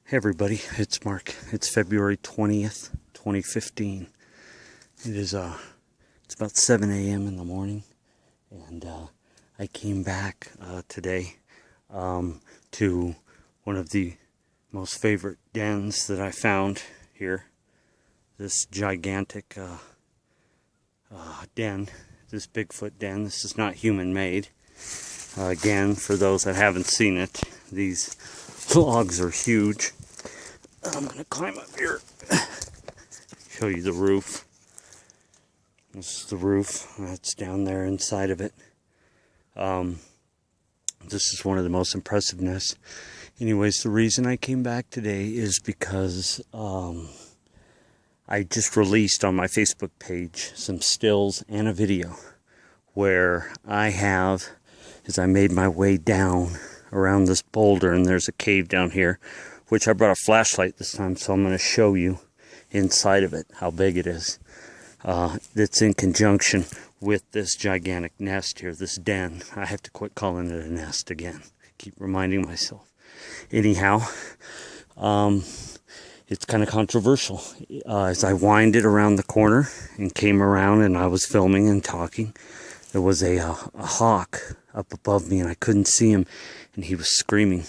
Hey everybody, it's Mark. It's February 20th, 2015. It is it's about 7 a.m. in the morning, and I came back today to one of the most favorite dens that I found here. This gigantic den, this Bigfoot den. This is not human-made. Again, for those that haven't seen it, these logs are huge. I'm going to climb up here, show you the roof. This is the roof. That's down there inside of it. This is one of the most impressive nests. Anyways, the reason I came back today is because I just released on my Facebook page some stills and a video where I have, as I made my way down around this boulder, and there's a cave down here, which I brought a flashlight this time, so I'm going to show you inside of it how big it is. It's in conjunction with this gigantic nest here, this den. I have to quit calling it a nest again. Keep reminding myself. Anyhow, it's kind of controversial. As I winded around the corner and came around and I was filming and talking, there was a hawk up above me and I couldn't see him, and he was screaming.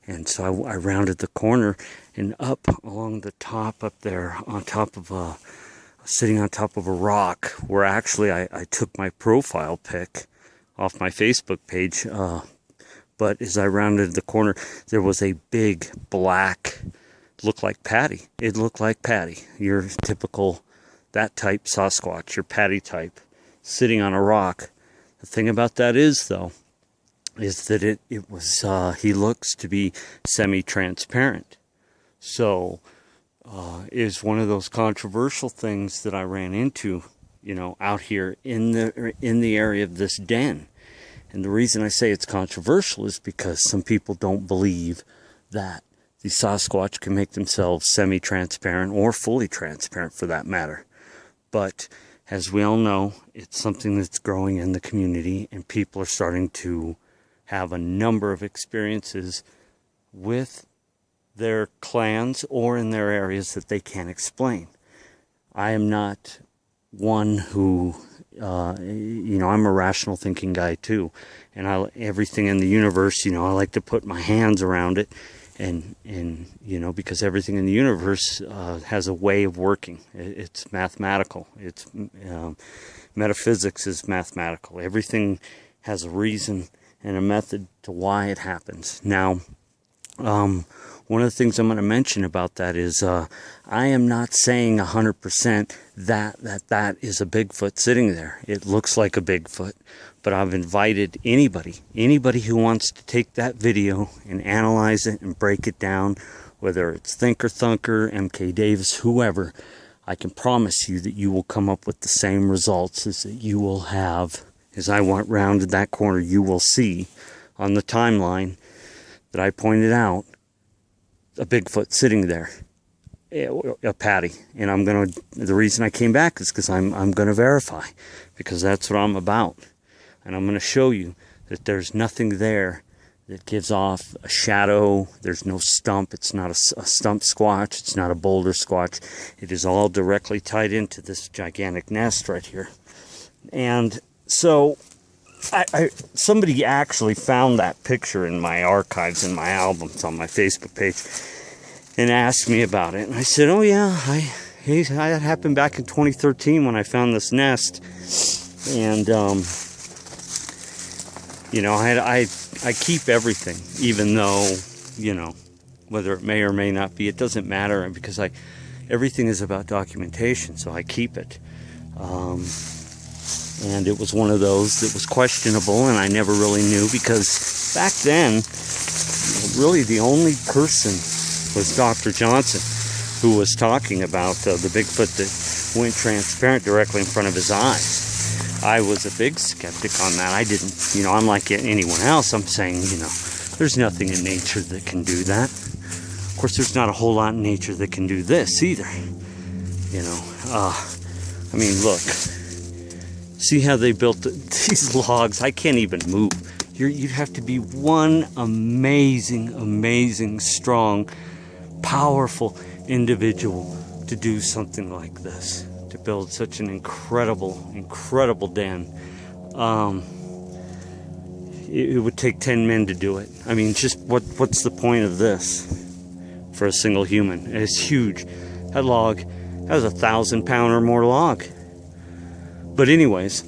And so I rounded the corner, and up along the top up there, on top of sitting on top of a rock, where actually I took my profile pic off my Facebook page. But as I rounded the corner, there was a big black, looked like Patty. It looked like Patty, your typical, that type Sasquatch, your Patty type, sitting on a rock. The thing about that is, though, is that it was, he looks to be semi-transparent. So, is one of those controversial things that I ran into, you know, out here in the area of this den. And the reason I say it's controversial is because some people don't believe that the Sasquatch can make themselves semi-transparent or fully transparent, for that matter. But as we all know, it's something that's growing in the community, and people are starting to have a number of experiences with their clans or in their areas that they can't explain. I am not one who, you know, I'm a rational thinking guy too, and everything in the universe, you know, I like to put my hands around it, and you know, because everything in the universe has a way of working. It's mathematical. It's metaphysics is mathematical. Everything has a reason and a method to why it happens. Now, one of the things I'm going to mention about that is I am not saying 100% that is a Bigfoot sitting there. It looks like a Bigfoot, but I've invited anybody who wants to take that video and analyze it and break it down, whether it's Thinker Thunker, MK Davis, whoever. I can promise you that you will come up with the same results as that you will have. As I went rounded that corner, you will see on the timeline that I pointed out a Bigfoot sitting there, a Patty. And the reason I came back is because I'm going to verify, because that's what I'm about. And I'm going to show you that there's nothing there that gives off a shadow. There's no stump. It's not a stump squatch. It's not a boulder squatch. It is all directly tied into this gigantic nest right here. And so somebody actually found that picture in my archives, in my albums on my Facebook page, and asked me about it. And I said, oh yeah, that happened back in 2013 when I found this nest. And you know, I keep everything, even though, you know, whether it may or may not be, it doesn't matter, because everything is about documentation, so I keep it. And it was one of those that was questionable, and I never really knew, because back then, really the only person was Dr. Johnson, who was talking about the Bigfoot that went transparent directly in front of his eyes. I was a big skeptic on that. I didn't, you know, unlike anyone else, I'm saying, you know, there's nothing in nature that can do that. Of course, there's not a whole lot in nature that can do this either. You know, I mean, look. See how they built these logs? I can't even move. You'd have to be one amazing, strong powerful individual to do something like this, to build such an incredible den. It would take 10 men to do it. I mean, just what's the point of this for a single human? It's huge. That log, that was 1,000-pound or more log. But anyways,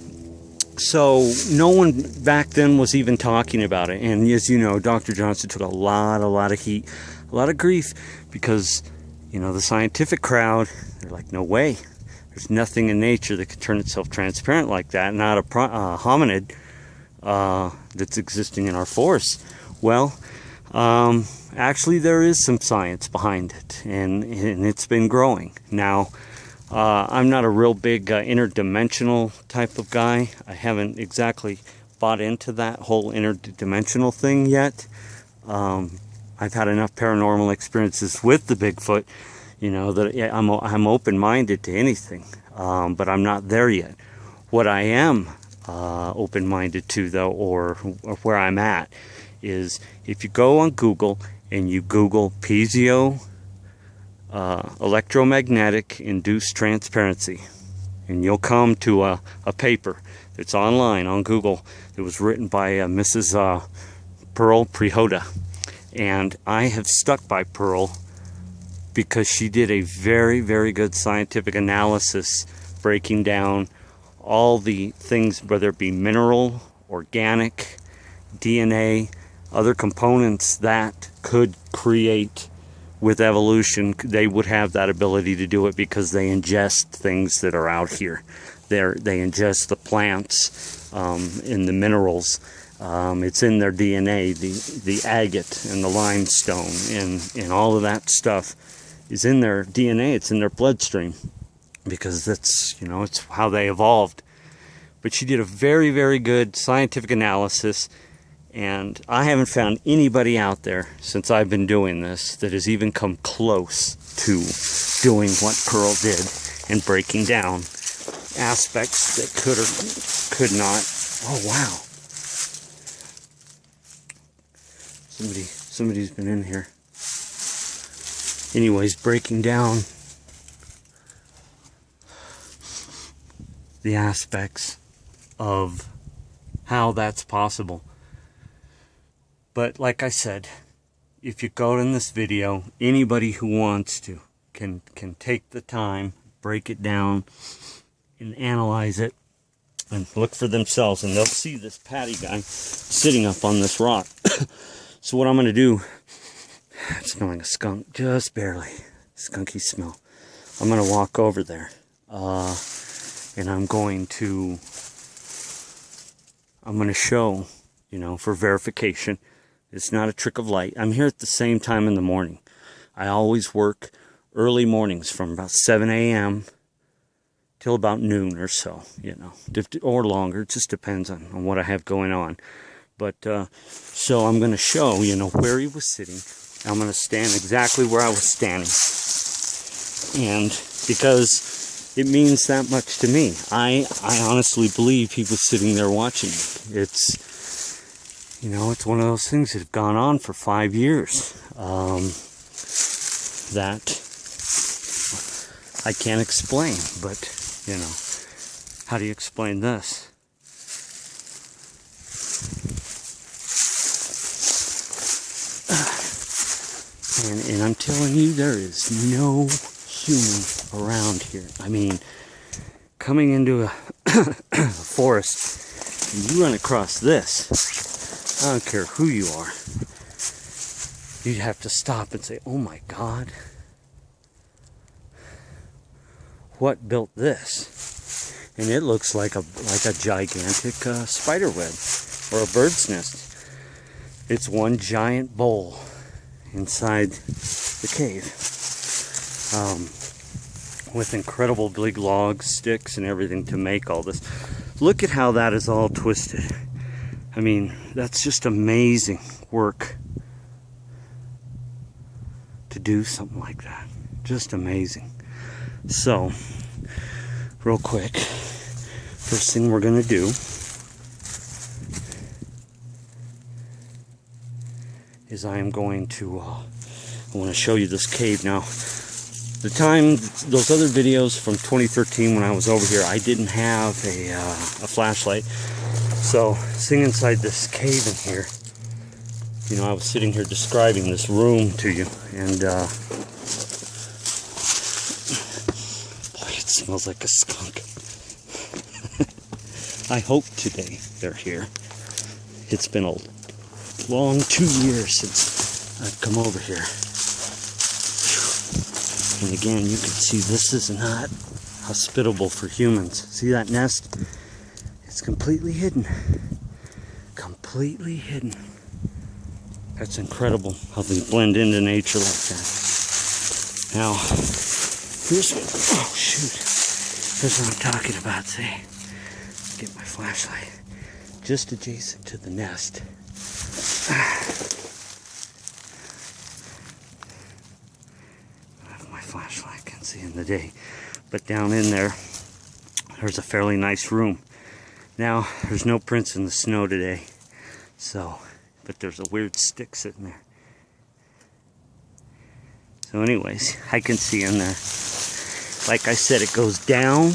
so no one back then was even talking about it. And as you know, Dr. Johnson took a lot of heat, a lot of grief, because, you know, the scientific crowd, they're like, no way. There's nothing in nature that could turn itself transparent like that, not a hominid that's existing in our forests. Well, actually there is some science behind it, and it's been growing. Now, I'm not a real big interdimensional type of guy. I haven't exactly bought into that whole interdimensional thing yet. I've had enough paranormal experiences with the Bigfoot, you know, that I'm open-minded to anything, but I'm not there yet. What I am open-minded to, though, or where I'm at, is if you go on Google and you Google piezo electromagnetic induced transparency, and you'll come to a paper that's online on Google that was written by Mrs. Pearl Prihoda. And I have stuck by Pearl because she did a very good scientific analysis breaking down all the things, whether it be mineral, organic, DNA, other components that could create with evolution. They would have that ability to do it because they ingest things that are out here. They ingest the plants and the minerals. It's in their DNA, the agate and the limestone and all of that stuff is in their DNA. It's in their bloodstream because that's, you know, it's how they evolved. But she did a very good scientific analysis, and I haven't found anybody out there since I've been doing this that has even come close to doing what Pearl did and breaking down aspects that could or could not. Oh wow. Somebody's been in here. Anyways, breaking down the aspects of how that's possible. But like I said, if you go in this video, anybody who wants to can take the time, break it down, and analyze it, and look for themselves, and they'll see this Patty guy sitting up on this rock. So what I'm going to do, it's smelling a skunk, just barely, skunky smell. I'm going to walk over there, and I'm going to show, you know, for verification. It's not a trick of light. I'm here at the same time in the morning. I always work early mornings from about 7 a.m. till about noon or so, you know, or longer. It just depends on what I have going on. But, so I'm going to show, you know, where he was sitting. I'm going to stand exactly where I was standing. And because it means that much to me. I honestly believe he was sitting there watching me. It's, you know, it's one of those things that have gone on for 5 years. That I can't explain, but, you know, how do you explain this? And I'm telling you, there is no human around here. I mean, coming into a forest, and you run across this, I don't care who you are, you'd have to stop and say, oh my God, what built this? And it looks like a gigantic spider web or a bird's nest. It's one giant bowl inside the cave, with incredible big logs, sticks, and everything to make all this. Look at how that is all twisted. I mean, that's just amazing work to do something like that. Just amazing. So, real quick, first thing we're gonna do is I am going to I want to show you this cave. Now, the time, those other videos from 2013 when I was over here, I didn't have a flashlight. So, sitting inside this cave in here, you know, I was sitting here describing this room to you, and boy, it smells like a skunk. I hope today they're here. It's been a long 2 years since I've come over here. And again, you can see this is not hospitable for humans. See that nest? It's completely hidden. Completely hidden. That's incredible how they blend into nature like that. Now, here's what, oh shoot. Here's what I'm talking about, see? Get my flashlight. Just adjacent to the nest. My flashlight can see in the day. But down in there, there's a fairly nice room. Now, there's no prints in the snow today. So, but there's a weird stick sitting there. So anyways, I can see in there. Like I said, it goes down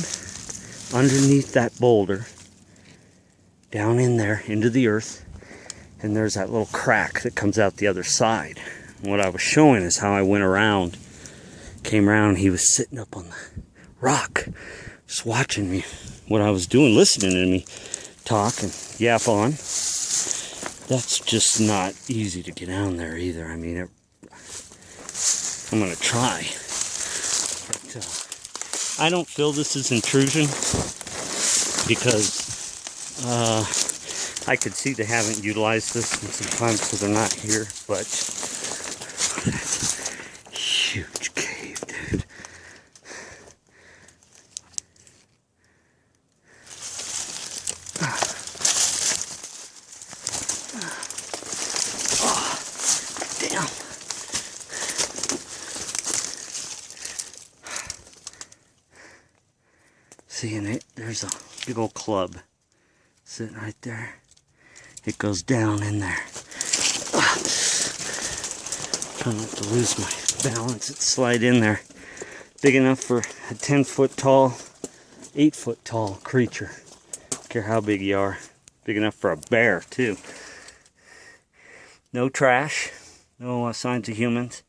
underneath that boulder. Down in there, into the earth. And there's that little crack that comes out the other side. And what I was showing is how I went around. Came around, and he was sitting up on the rock. Just watching me. What I was doing, listening to me talk and yap on. That's just not easy to get down there either. I mean, I'm going to try. But, I don't feel this is intrusion because I could see they haven't utilized this in some time, so they're not here. But that's a huge cave, dude. Seeing it, there's a big old club sitting right there. It goes down in there. Trying not to lose my balance and slide in there. Big enough for a 10-foot tall, 8-foot tall creature. Don't care how big you are. Big enough for a bear too. No trash, no signs of humans.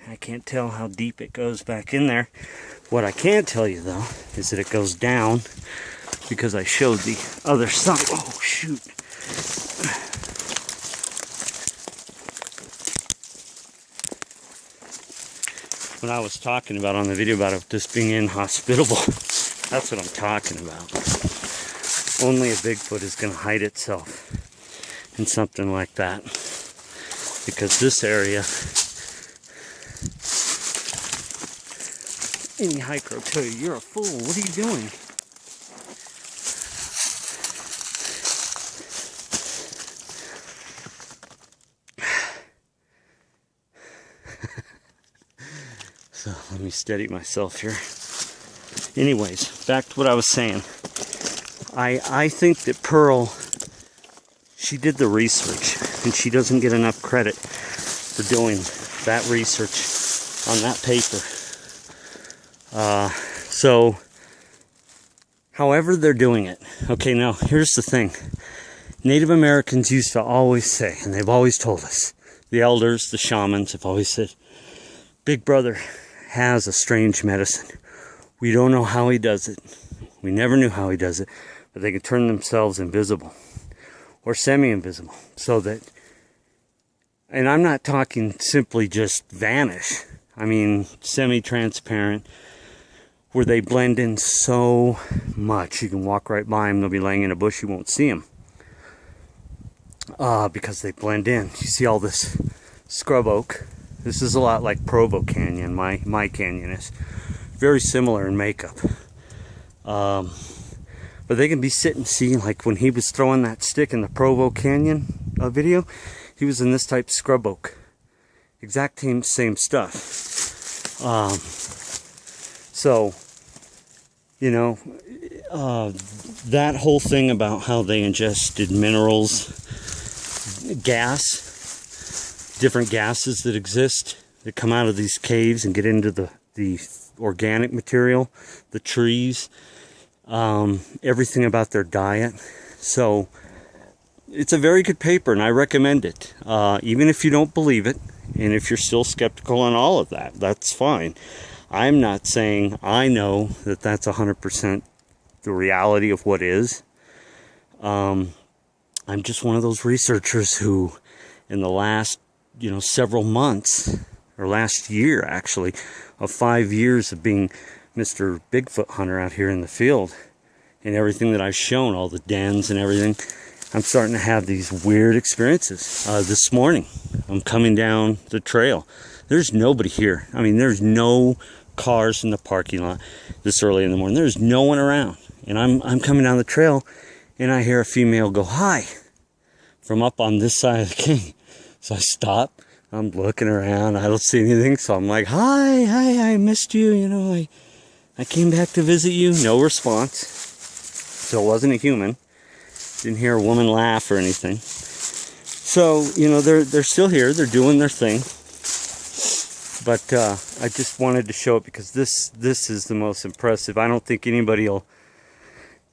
I can't tell how deep it goes back in there. What I can tell you though is that it goes down because I showed the other side. Oh shoot. When I was talking about on the video about it just being inhospitable, that's what I'm talking about. Only a Bigfoot is going to hide itself in something like that. Because this area, any hiker will tell you, you're a fool. What are you doing? So let me steady myself here. Anyways, back to what I was saying. I think that Pearl, she did the research, and she doesn't get enough credit for doing that research on that paper. So, however they're doing it. Okay, now, here's the thing. Native Americans used to always say, and they've always told us, the elders, the shamans have always said, Big Brother has a strange medicine. We don't know how he does it. We never knew how he does it. But they can turn themselves invisible. Or semi-invisible. So that, and I'm not talking simply just vanish. I mean semi-transparent. Where they blend in so much. You can walk right by them. They'll be laying in a bush. You won't see them. Because they blend in. You see all this scrub oak. This is a lot like Provo Canyon. My canyon is very similar in makeup. But they can be sitting, see, like when he was throwing that stick in the Provo Canyon video, he was in this type of scrub oak. Exact same stuff. So, you know, that whole thing about how they ingested minerals, gas, different gases that exist that come out of these caves and get into the organic material, the trees, everything about their diet. So it's a very good paper, and I recommend it. Even if you don't believe it, and if you're still skeptical on all of that, that's fine. I'm not saying I know that that's 100% the reality of what is. I'm just one of those researchers who, in the last, several months, or last year actually, of 5 years of being Mr. Bigfoot hunter out here in the field, and everything that I've shown, all the dens and everything, I'm starting to have these weird experiences. This morning, I'm coming down the trail. There's nobody here. I mean, there's no cars in the parking lot this early in the morning. There's no one around. And I'm coming down the trail, and I hear a female go, "Hi," from up on this side of the cave. So I stop. I'm looking around. I don't see anything. So I'm like, hi, I missed you. I came back to visit you. No response. So it wasn't a human. Didn't hear a woman laugh or anything. So, they're still here. They're doing their thing. But I just wanted to show it because this is the most impressive. I don't think anybody will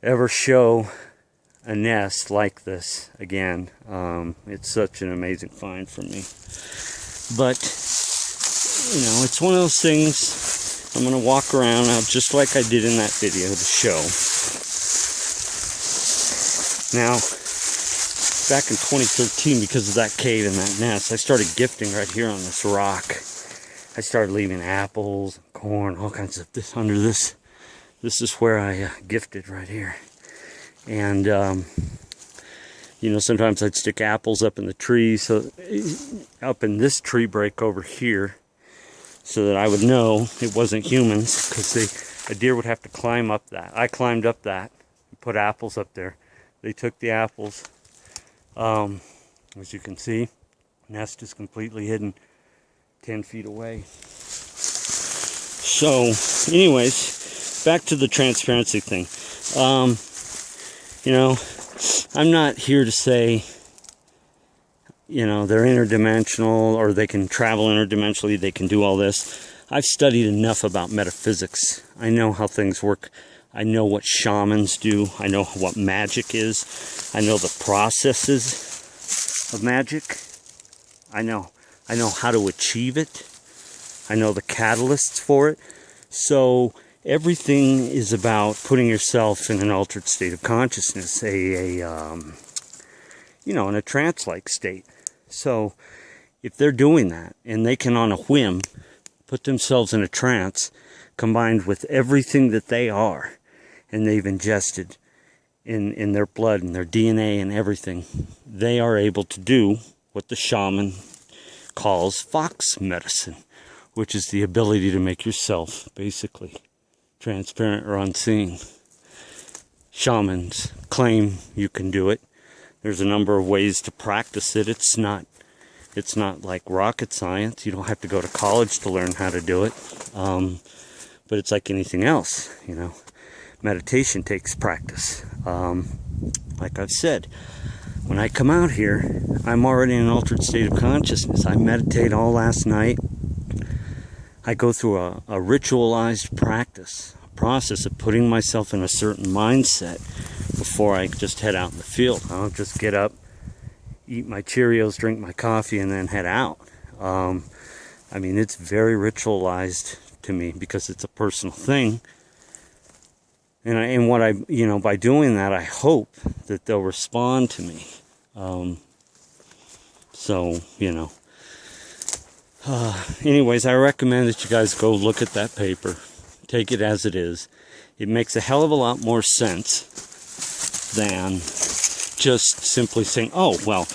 ever show a nest like this again. It's such an amazing find for me. But, it's one of those things. I'm going to walk around now just like I did in that video to show. Now, back in 2013, because of that cave and that nest, I started gifting right here on this rock. I started leaving apples, corn, all kinds of this under this. This is where I gifted right here. And, sometimes I'd stick apples up in the trees, so up in this tree break over here, so that I would know it wasn't humans, because a deer would have to climb up that. I climbed up that and put apples up there. They took the apples. As you can see, nest is completely hidden 10 feet away. So, anyways, back to the transparency thing. I'm not here to say, they're interdimensional or they can travel interdimensionally, they can do all this. I've studied enough about metaphysics. I know how things work. I know what shamans do. I know what magic is. I know the processes of magic. I know how to achieve it. I know the catalysts for it. So everything is about putting yourself in an altered state of consciousness, in a trance-like state. So if they're doing that, and they can on a whim put themselves in a trance, combined with everything that they are, and they've ingested in their blood and their DNA and everything, they are able to do what the shaman calls fox medicine, which is the ability to make yourself basically transparent or unseen. Shamans claim you can do it. There's a number of ways to practice it. It's not like rocket science. You don't have to go to college to learn how to do it. But it's like anything else, Meditation takes practice. Like I've said, when I come out here, I'm already in an altered state of consciousness. I meditate all last night. I go through a ritualized practice, a process of putting myself in a certain mindset before I just head out in the field. I don't just get up, eat my Cheerios, drink my coffee, and then head out. It's very ritualized to me because it's a personal thing. And by doing that, I hope that they'll respond to me. Anyways, I recommend that you guys go look at that paper. Take it as it is. It makes a hell of a lot more sense than just simply saying, oh, well,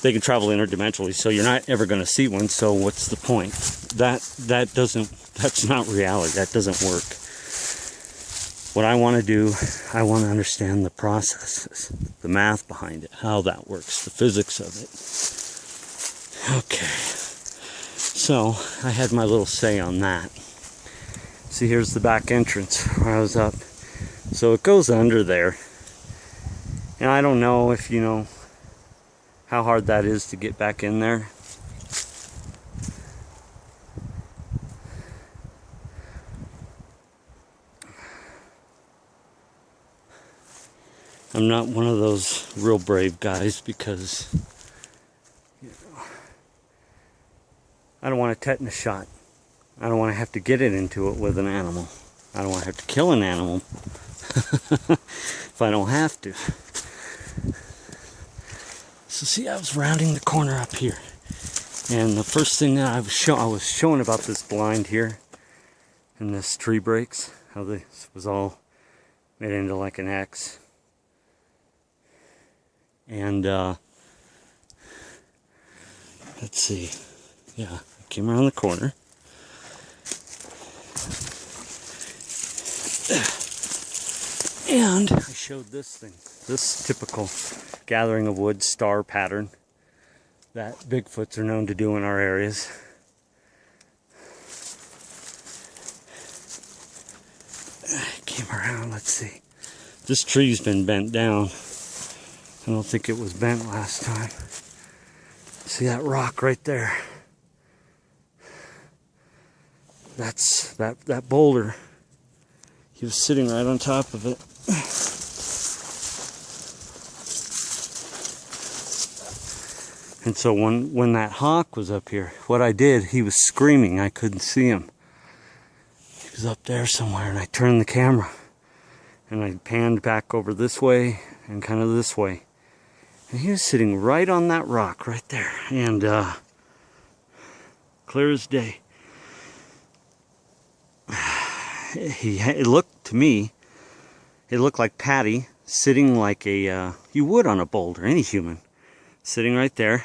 they can travel interdimensionally, so you're not ever going to see one, so what's the point? That's not reality. That doesn't work. What I want to do, I want to understand the processes, the math behind it, how that works, the physics of it. Okay. So, I had my little say on that. See, here's the back entrance where I was up. So it goes under there. And I don't know if you know how hard that is to get back in there. I'm not one of those real brave guys because, you know, I don't want a tetanus shot. I don't want to have to get it into it with an animal. I don't want to have to kill an animal if I don't have to. So see, I was rounding the corner up here, and the first thing that I was showing about this blind here and this tree breaks, how this was all made into like an X. And let's see, yeah, I came around the corner. And I showed this thing, this typical gathering of wood star pattern that Bigfoots are known to do in our areas. I came around, let's see. This tree's been bent down. I don't think it was bent last time. See that rock right there? That's that boulder. He was sitting right on top of it. And so when that hawk was up here, what I did, he was screaming. I couldn't see him. He was up there somewhere, and I turned the camera. And I panned back over this way and kind of this way. And he was sitting right on that rock right there. And clear as day. It looked to me, it looked like Patty sitting like a, you would on a boulder, any human. Sitting right there.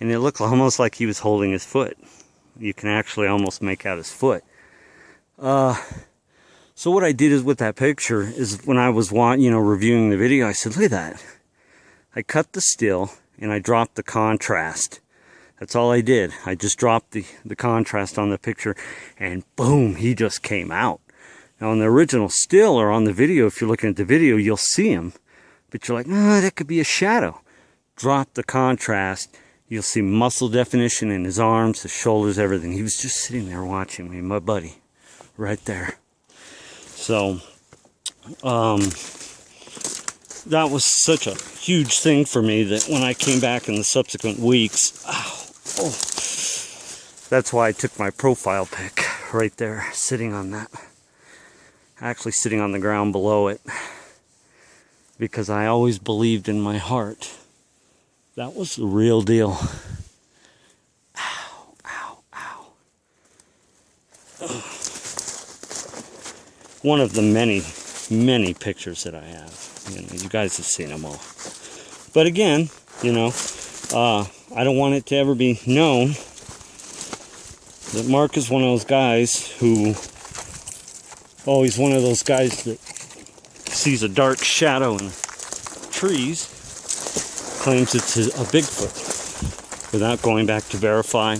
And it looked almost like he was holding his foot. You can actually almost make out his foot. So what I did is with that picture is when I was reviewing the video, I said, look at that. I cut the still and I dropped the contrast. That's all I did. I just dropped the contrast on the picture and boom, he just came out. Now on the original still or on the video, if you're looking at the video, you'll see him. But you're like, no, that could be a shadow. Drop the contrast. You'll see muscle definition in his arms, his shoulders, everything. He was just sitting there watching me, my buddy, right there. So, that was such a huge thing for me that when I came back in the subsequent weeks, that's why I took my profile pic right there, sitting on that. Actually sitting on the ground below it. Because I always believed in my heart that was the real deal. Ow, ow, ow. Ugh. One of the many, many pictures that I have. You guys have seen them all. But again, I don't want it to ever be known that Mark is one of those guys who, he's one of those guys that sees a dark shadow in the trees, claims it's a Bigfoot, without going back to verify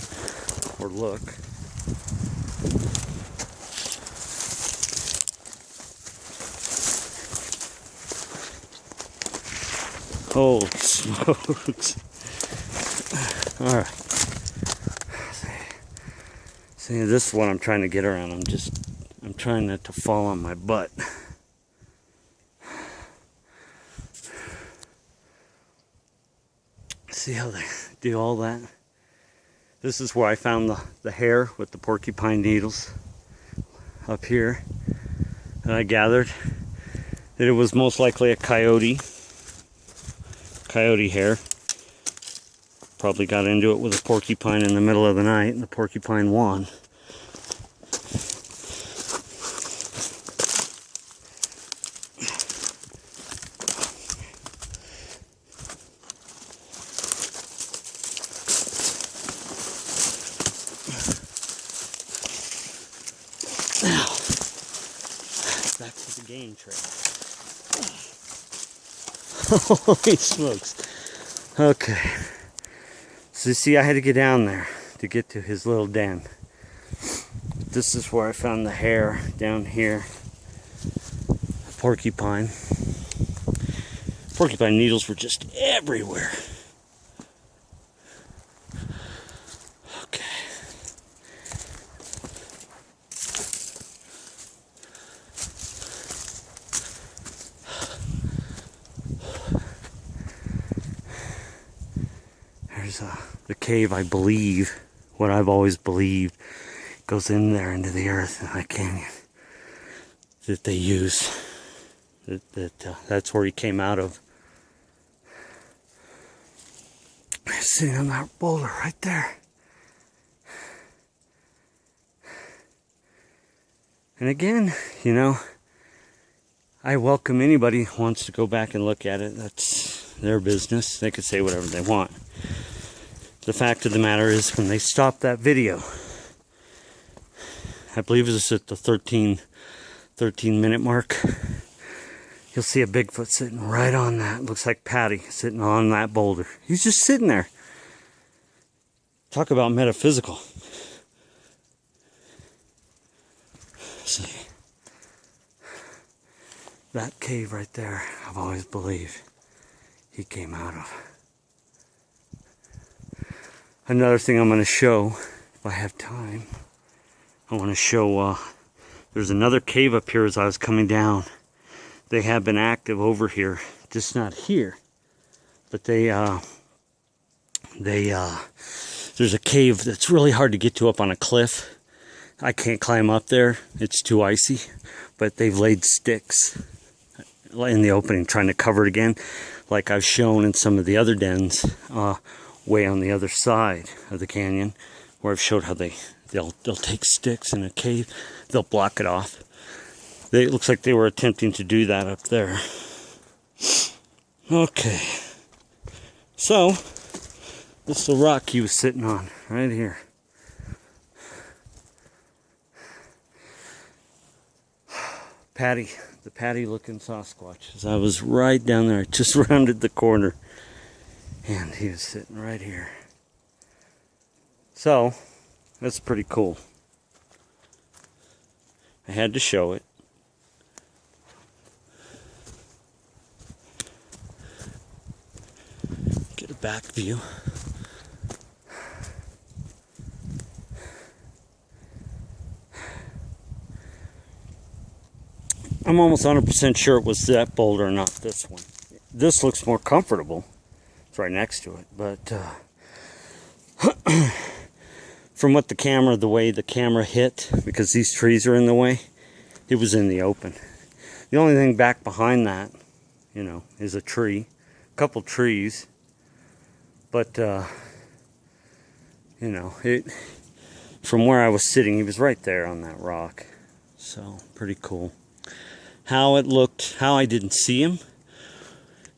or look. Holy smokes. Alright. See, this is what I'm trying to get around. I'm trying not to fall on my butt. See how they do all that? This is where I found the hair with the porcupine needles up here that I gathered. That it was most likely a coyote hair. Probably got into it with a porcupine in the middle of the night, and the porcupine won. Now, back to the game trail. Holy smokes. Okay. So you see, I had to get down there to get to his little den. This is where I found the hair down here. Porcupine. Porcupine needles were just everywhere. Okay. is the cave, I believe, what I've always believed, goes in there into the earth in that canyon that they use. That's where he came out of. Sitting on that boulder right there. And again, you know, I welcome anybody who wants to go back and look at it. That's their business. They can say whatever they want. The fact of the matter is, when they stopped that video, I believe it was at the 13 minute mark, you'll see a Bigfoot sitting right on that. Looks like Patty sitting on that boulder. He's just sitting there. Talk about metaphysical. See, that cave right there, I've always believed he came out of. Another thing I'm going to show, if I have time, I want to show, there's another cave up here as I was coming down. They have been active over here, just not here, but there's a cave that's really hard to get to up on a cliff. I can't climb up there, it's too icy, but they've laid sticks in the opening trying to cover it again, like I've shown in some of the other dens way on the other side of the canyon, where I've showed how they'll take sticks in a cave, they'll block it off. It looks like they were attempting to do that up there. Okay, so this is the rock he was sitting on right here. Patty, the Patty looking Sasquatch. As I was right down there, I just rounded the corner, and he was sitting right here. So that's pretty cool. I had to show it. Get a back view. I'm almost 100% sure it was that boulder, not this one. This looks more comfortable. It's right next to it, but from what the way the camera hit, because these trees are in the way, it was in the open. The only thing back behind that, you know, is a tree, a couple trees, but you know, from where I was sitting, he was right there on that rock. So pretty cool. How it looked, how I didn't see him,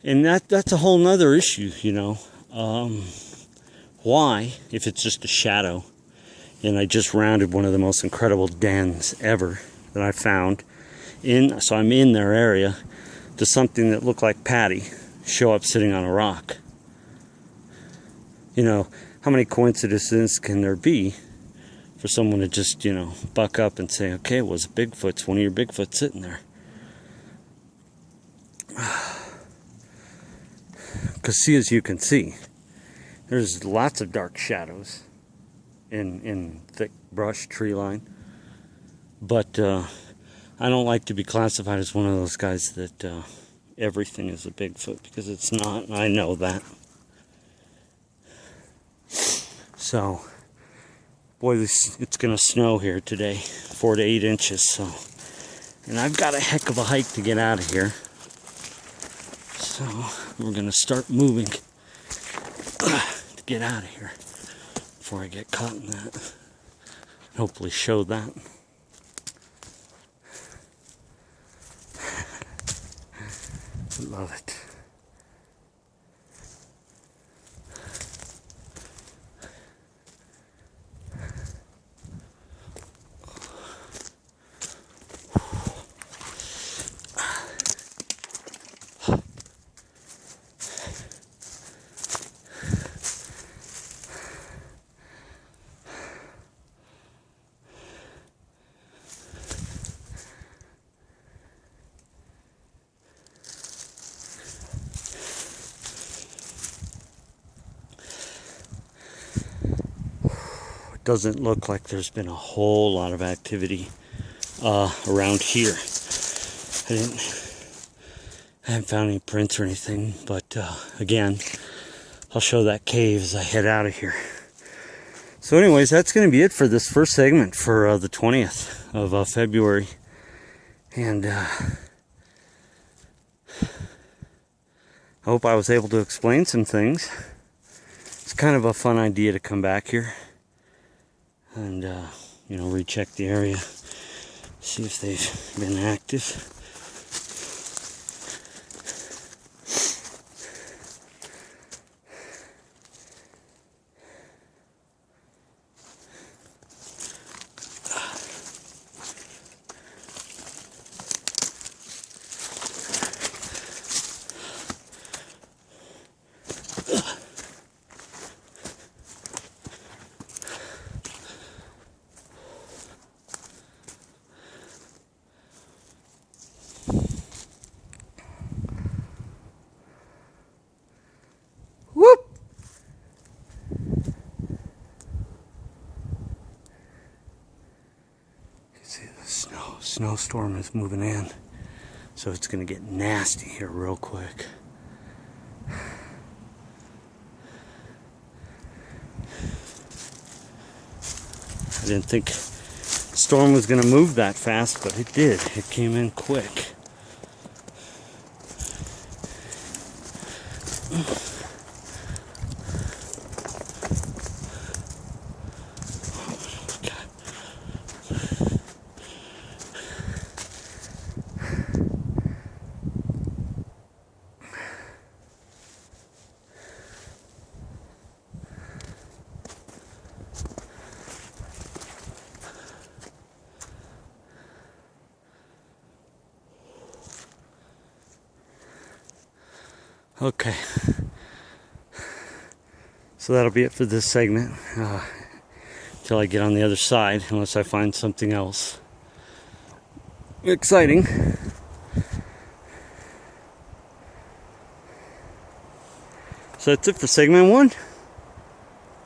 and that's a whole nother issue, you know. Why, if it's just a shadow, and I just rounded one of the most incredible dens ever that I found, so I'm in their area, to something that looked like Patty show up sitting on a rock. You know, how many coincidences can there be for someone to just, you know, buck up and say, okay, it was Bigfoot's, one of your Bigfoot sitting there. Because see, as you can see, there's lots of dark shadows in thick brush tree line, but I don't like to be classified as one of those guys that everything is a Bigfoot, because it's not, and I know that. So, boy, it's gonna snow here today, 4 to 8 inches, so, and I've got a heck of a hike to get out of here. So we're going to start moving to get out of here before I get caught in that. Hopefully show that. Love it. Doesn't look like there's been a whole lot of activity around here. I haven't found any prints or anything, but again, I'll show that cave as I head out of here. So anyways, that's going to be it for this first segment for the 20th of February. And I hope I was able to explain some things. It's kind of a fun idea to come back here and, you know, recheck the area, see if they've been active. Whoop! You see the snowstorm is moving in, so it's going to get nasty here real quick. I didn't think the storm was going to move that fast, but it did. It came in quick. Okay, so that'll be it for this segment till I get on the other side, unless I find something else exciting. So that's it for segment 1.